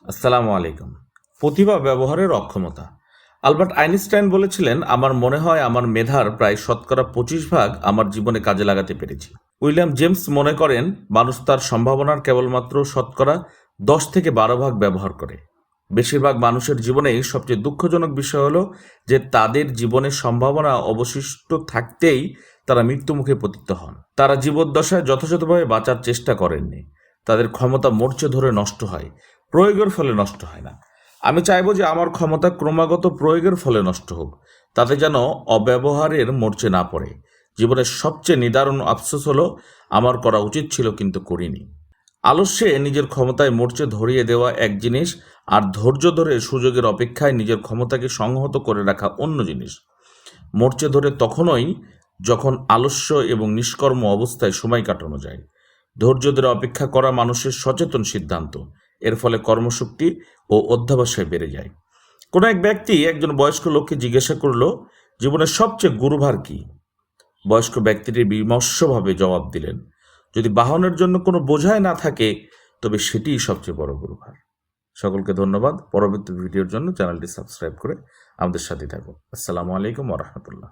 আসসালামু আলাইকুম। প্রতিভা ব্যবহারের অক্ষমতা। আলবার্ট আইনস্টাইন বলেছিলেন, আমার মনে হয় আমার মেধার প্রায় শতকরা 25 ভাগ আমার জীবনে কাজে লাগাতে পেরেছি। উইলিয়াম জেমস মনে করেন, মানুষ তার সম্ভাবনার কেবলমাত্র শতকরা 10 থেকে 12 ভাগ ব্যবহার করে। বেশিরভাগ মানুষের জীবনেই সবচেয়ে দুঃখজনক বিষয় হলো যে তাদের জীবনের সম্ভাবনা অবশিষ্ট থাকতেই তারা মৃত্যুমুখে পতিত হন। তারা জীবদ্দশায় যথাযথভাবে বাঁচার চেষ্টা করেননি। তাদের ক্ষমতা মরচে ধরে নষ্ট হয়, প্রয়োগের ফলে নষ্ট হয় না। আমি চাইব যে আমার ক্ষমতা ক্রমাগত প্রয়োগের ফলে নষ্ট হোক, তাতে যেন অব্যবহারের মরচে না পড়ে। জীবনের সবচেয়ে নিদারুণ আফসোস হলো, আমার করা উচিত ছিল কিন্তু করিনি। আলস্যে নিজের ক্ষমতায় মরচে ধরিয়ে দেওয়া এক জিনিস, আর ধৈর্য ধরে সুযোগের অপেক্ষায় নিজের ক্ষমতাকে সংহত করে রাখা অন্য জিনিস। মরচে ধরে তখনই যখন আলস্য এবং নিষ্কর্ম অবস্থায় সময় কাটানো যায়। ধৈর্য ধরে অপেক্ষা করা মানুষের সচেতন সিদ্ধান্ত। এর ফলে কর্মশক্তি ও অধ্যবসায় বেড়ে যায়। কোনো এক ব্যক্তি একজন বয়স্ক লোককে জিজ্ঞাসা করল, জীবনের সবচেয়ে গুরুভার কি? বয়স্ক ব্যক্তিটি বিমর্ষভাবে জবাব দিলেন, যদি বাহনের জন্য কোনো বোঝাই না থাকে, তবে সেটিই সবচেয়ে বড় গুরুভার। সকলকে ধন্যবাদ। পরবর্তী ভিডিওর জন্য চ্যানেলটি সাবস্ক্রাইব করে আমাদের সাথে থাকুন। আসসালামু আলাইকুম ওয়া রাহমাতুল্লাহ।